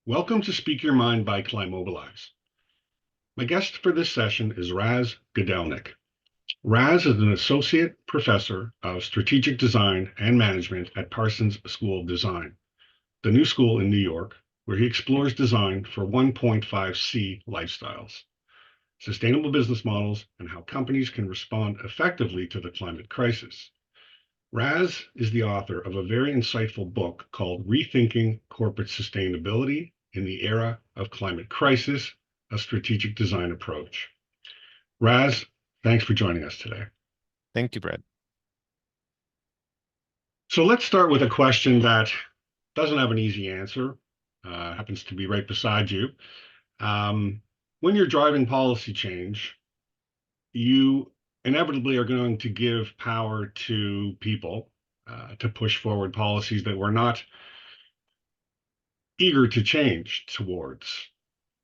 Welcome to Speak Your Mind by Climobilize. My guest for this session is Raz Godelnik. Raz is an associate professor of strategic design and management at Parsons School of Design, the new school in New York, where he explores design for 1.5C lifestyles, sustainable business models, and how companies can respond effectively to the climate crisis. Raz is the author of a very insightful book called Rethinking Corporate Sustainability in the Era of Climate Crisis, a Strategic Design Approach. Raz, thanks for joining us today. Thank you, Brad. So let's start with a question that doesn't have an easy answer, happens to be right beside you. When you're driving policy change, you inevitably are going to give power to people to push forward policies that we're not eager to change towards.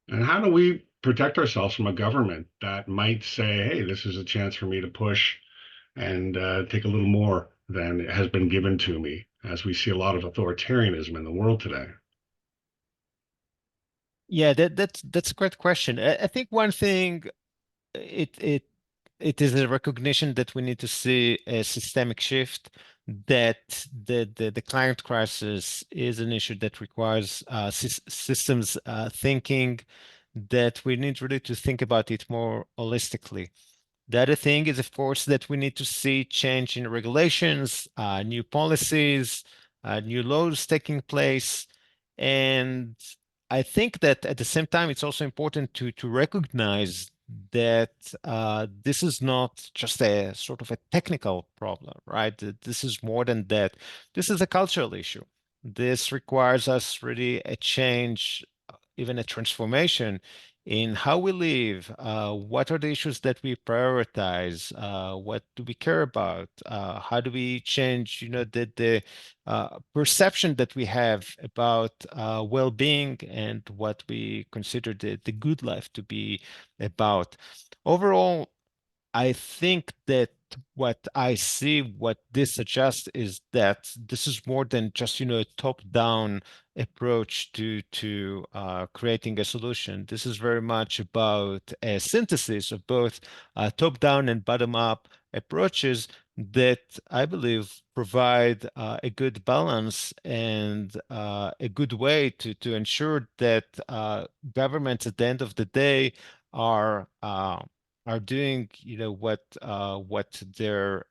And how do we protect ourselves from a government that might say, hey, this is a chance for me to push and take a little more than has been given to me, as we see a lot of authoritarianism in the world today? Yeah, that's a great question. I think one thing it it it is a recognition that we need to see a systemic shift, that the climate crisis is an issue that requires systems thinking, that we need really to think about it more holistically. The other thing is, of course, that we need to see change in regulations, new policies, new laws taking place. And I think that at the same time, it's also important to recognize that this is not just a sort of a technical problem, right? That this is more than that. This is a cultural issue. This requires us really a change, even a transformation in how we live. What are the issues that we prioritize? What do we care about? How do we change, the perception that we have about well-being and what we consider the good life to be about? Overall, I think that what I see, what this suggests is that this is more than just, a top-down approach to creating a solution. This is very much about a synthesis of both top-down and bottom-up approaches that I believe provide a good balance and a good way to ensure that governments at the end of the day are doing, what their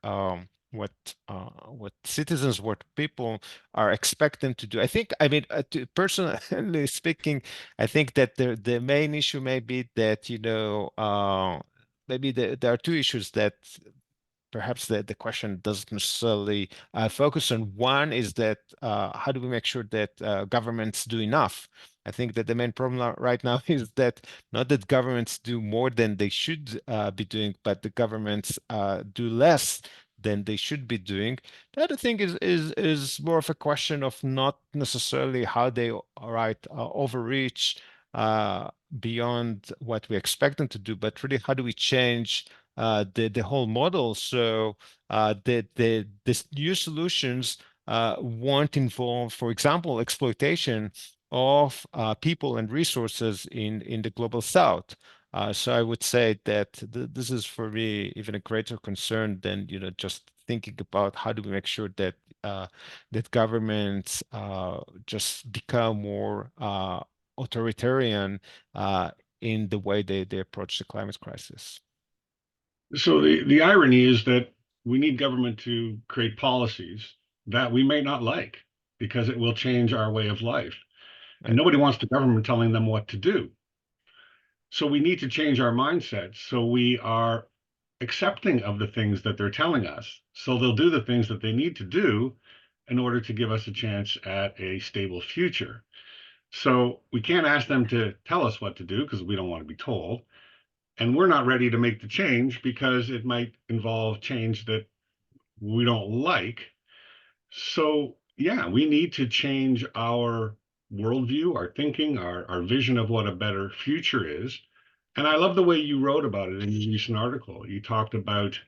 what citizens, what people are expecting to do. I think, I mean, personally speaking, I think that the main issue may be that, maybe there are two issues that perhaps the question doesn't necessarily focus on. One is that how do we make sure that governments do enough? I think that the main problem right now is that not that governments do more than they should be doing, but the governments do less than they should be doing. The other thing is more of a question of not necessarily how they, all right, overreach beyond what we expect them to do, but really how do we change the whole model. So this new solutions won't involve, for example, exploitation of people and resources in the global south. So I would say that this is for me even a greater concern than just thinking about how do we make sure that that governments just become more authoritarian in the way they approach the climate crisis. So the irony is that we need government to create policies that we may not like because it will change our way of life. And Right. nobody wants the government telling them what to do. So we need to change our mindset so we are accepting of the things that they're telling us. So they'll do the things that they need to do in order to give us a chance at a stable future. So we can't ask them to tell us what to do because we don't want to be told. And we're not ready to make the change because it might involve change that we don't like. So, yeah, we need to change our worldview, our thinking, our vision of what a better future is. And I love the way you wrote about it in your recent article. You talked about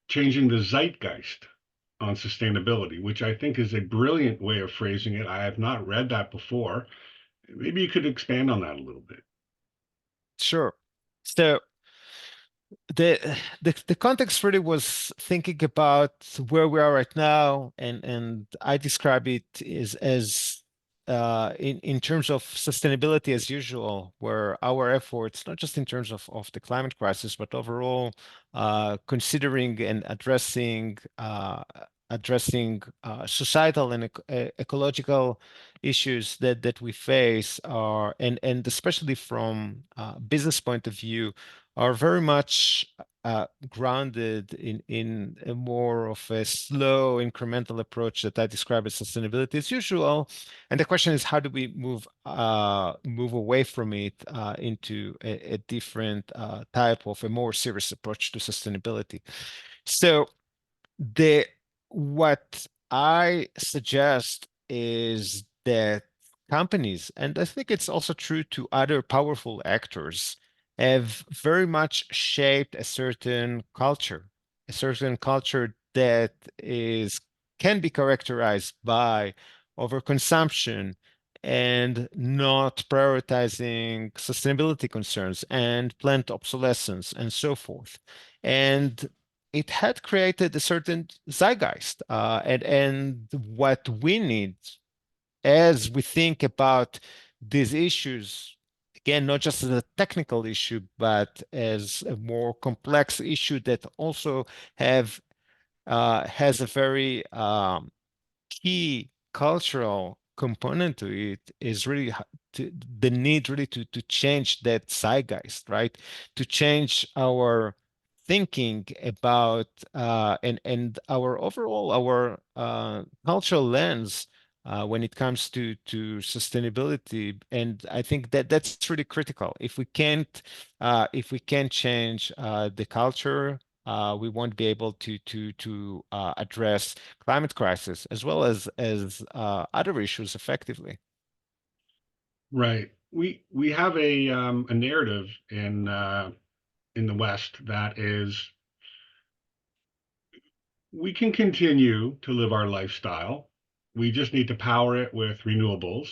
changing the zeitgeist on sustainability, which I think is a brilliant way of phrasing it. I have not read that before. Maybe you could expand on that a little bit. Sure. So the context really was thinking about where we are right now, and I describe it as in terms of sustainability as usual, where our efforts, not just in terms of the climate crisis, but overall considering and addressing societal and ecological issues that we face are, and especially from business point of view, are very much grounded in a more of a slow incremental approach that I describe as sustainability as usual. And the question is, how do we move away from it into a different type of a more serious approach to sustainability? So the what I suggest is that companies, and I think it's also true to other powerful actors, have very much shaped a certain culture that is can be characterized by overconsumption and not prioritizing sustainability concerns and plant obsolescence and so forth. And it had created a certain zeitgeist. And what we need as we think about these issues, again, not just as a technical issue, but as a more complex issue that also have has a very key cultural component to it, is really the need really to change that zeitgeist, right? To change our thinking about and our overall our cultural lens when it comes to sustainability. And I think that that's really critical. If we can't change the culture, we won't be able to address climate crisis as well as other issues effectively. Right. We have a narrative in the West that is we can continue to live our lifestyle. We just need to power it with renewables,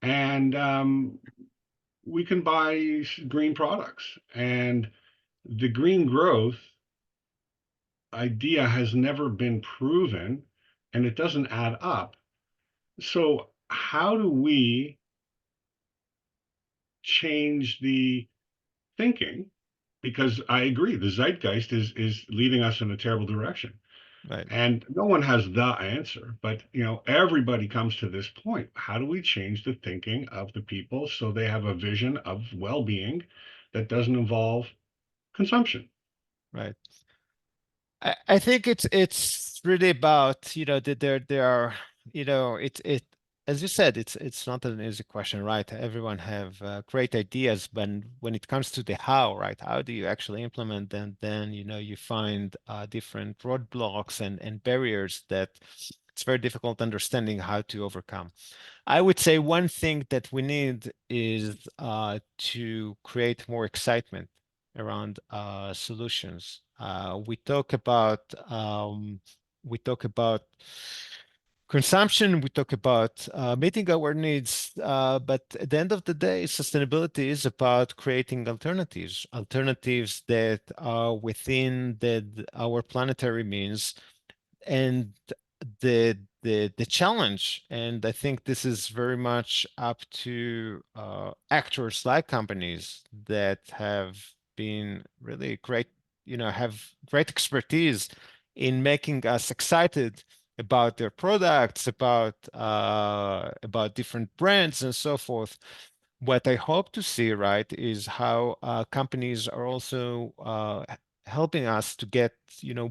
and we can buy green products. And the green growth idea has never been proven, and it doesn't add up. So, how do we change the thinking? Because I agree, the zeitgeist is leading us in a terrible direction. Right, And no one has the answer, but everybody comes to this point. How do we change the thinking of the people so they have a vision of well-being that doesn't involve consumption? right. I think it's really about, that there are, it as you said, it's not an easy question, right? Everyone have great ideas, but when it comes to the how, right? How do you actually implement them? Then, you find different roadblocks and barriers that it's very difficult understanding how to overcome. I would say one thing that we need is to create more excitement around solutions. We talk about consumption, we talk about meeting our needs, but at the end of the day, sustainability is about creating alternatives that are within our planetary means. And the challenge, and I think this is very much up to actors like companies that have been really great, have great expertise in making us excited about their products, about different brands and so forth. What I hope to see, right, is how companies are also helping us to get,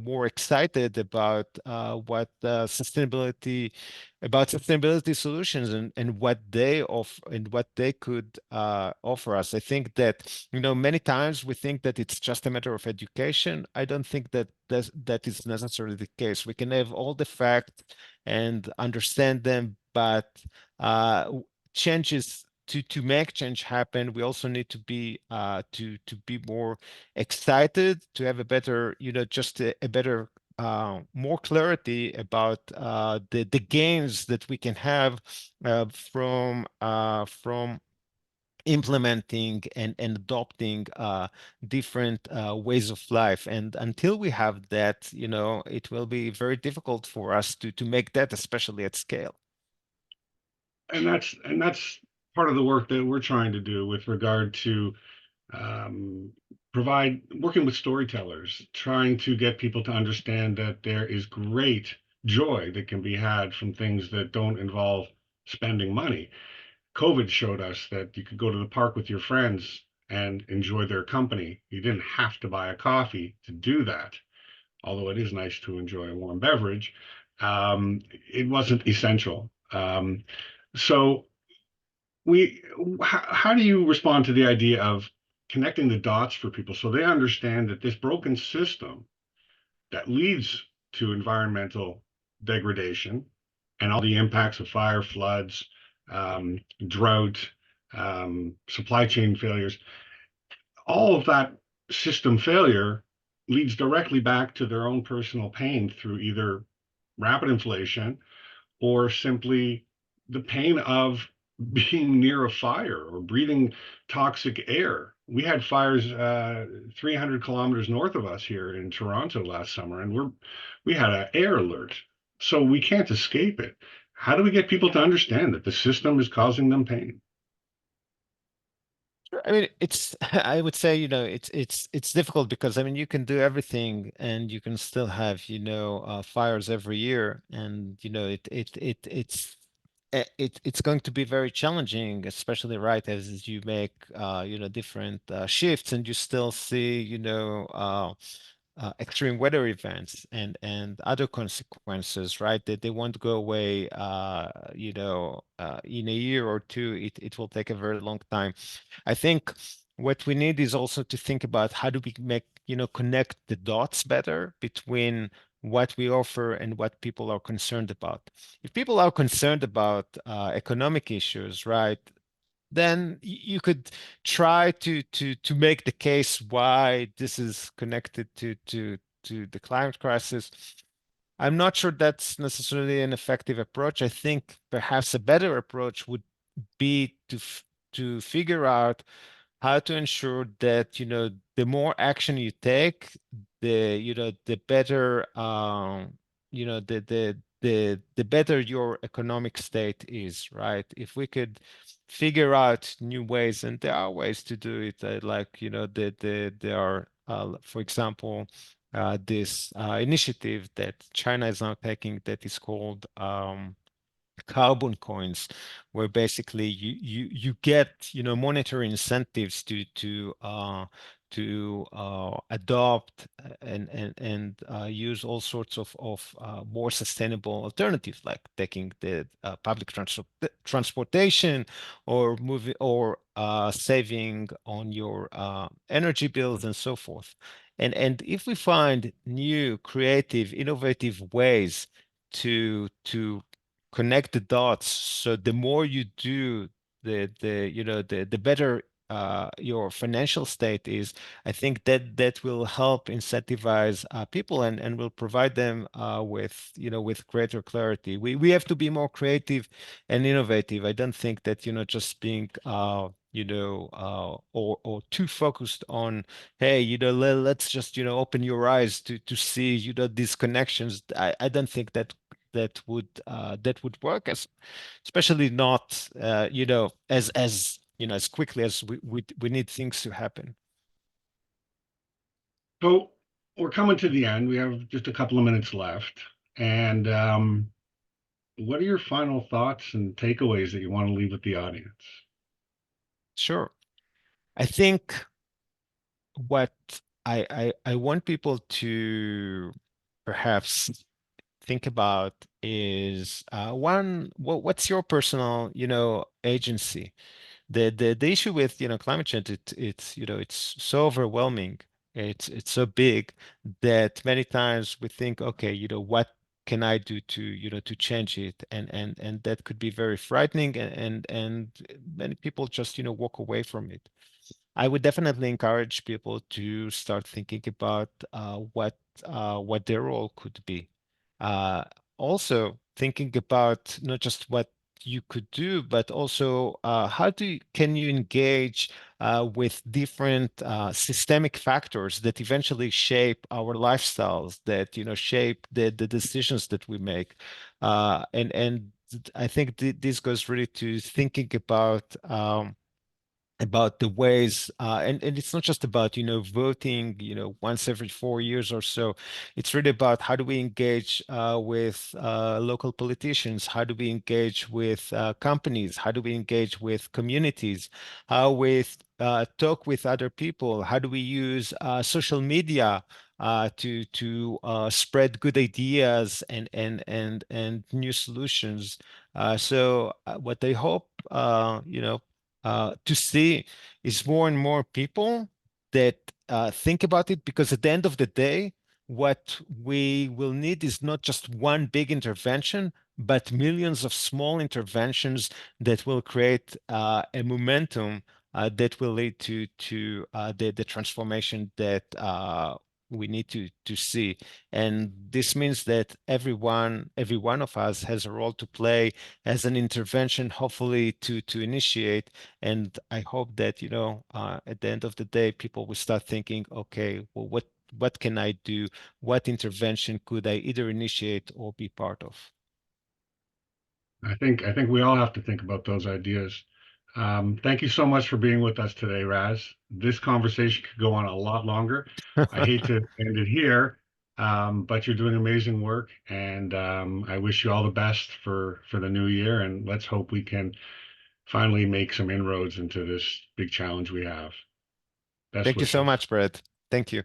more excited about about sustainability solutions and what they offer and what they could offer us. I think that, many times we think that it's just a matter of education. I don't think that is necessarily the case. We can have all the facts and understand them, but uh, changes to make change happen, we also need to be more excited, to have a better, just a better more clarity about the gains that we can have from implementing and adopting different ways of life. And until we have that, it will be very difficult for us to make that, especially at scale. And that's part of the work that we're trying to do with regard to um, provide working with storytellers, trying to get people to understand that there is great joy that can be had from things that don't involve spending money. COVID showed us that you could go to the park with your friends and enjoy their company. You didn't have to buy a coffee to do that, although it is nice to enjoy a warm beverage. It wasn't essential. So we how do you respond to the idea of connecting the dots for people so they understand that this broken system that leads to environmental degradation and all the impacts of fire, floods, drought, supply chain failures, all of that system failure leads directly back to their own personal pain through either rapid inflation or simply the pain of being near a fire or breathing toxic air. We had fires 300 kilometers north of us here in Toronto last summer, and we had an air alert, so we can't escape it. How do we get people to understand that the system is causing them pain? Sure. I mean, I would say, it's difficult because I mean, you can do everything and you can still have, fires every year, and it's going to be very challenging, especially right as you make different shifts, and you still see, extreme weather events and other consequences, right? They won't go away, in a year or two. It will take a very long time. I think what we need is also to think about how do we make, connect the dots better between what we offer and what people are concerned about. If people are concerned about economic issues, right, then you could try to make the case why this is connected to the climate crisis. I'm not sure that's necessarily an effective approach. I think perhaps a better approach would be to figure out how to ensure that the more action you take, the better, the better your economic state is, right? If we could figure out new ways, and there are ways to do it, like there are, for example, this initiative that China is now taking that is called carbon coins, where basically you get monetary incentives to adopt and use all sorts of more sustainable alternatives, like taking the public transportation, or moving, or saving on your energy bills and so forth. And if we find new, creative, innovative ways to connect the dots, so the more you do, the better your financial state is. I think that will help incentivize people, and will provide them with with greater clarity. We have to be more creative and innovative. I don't think that just being or too focused on, hey, let's just open your eyes to see these connections. I don't think that would work, especially not as quickly as we need things to happen. So we're coming to the end. We have just a couple of minutes left. And what are your final thoughts and takeaways that you want to leave with the audience? Sure. I think what I want people to perhaps think about is, one, what's your personal agency? The issue with climate change, it's so overwhelming, it's so big, that many times we think, okay, what can I do to change it? And that could be very frightening, and many people just walk away from it. I would definitely encourage people to start thinking about what what their role could be. Uh, Also thinking about not just what you could do, but also how can you engage with different systemic factors that eventually shape our lifestyles, that shape the decisions that we make, and I think this goes really to thinking about the ways and it's not just about voting once every 4 years or so. It's really about how do we engage with local politicians, how do we engage with companies, how do we engage with communities, how we talk with other people, how do we use social media to spread good ideas and new solutions. What I hope to see is more and more people that think about it, because at the end of the day, what we will need is not just one big intervention, but millions of small interventions that will create a momentum that will lead to the transformation that we need to see. And this means that every one of us has a role to play as an intervention, hopefully to initiate. And I hope that, at the end of the day, people will start thinking, okay, well, what can I do? What intervention could I either initiate or be part of? I think we all have to think about those ideas. Thank you so much for being with us today, Raz. This conversation could go on a lot longer. I hate to end it here, but you're doing amazing work, and I wish you all the best for the new year. And let's hope we can finally make some inroads into this big challenge we have. Best Thank you so wishes. much, Brett. Thank you.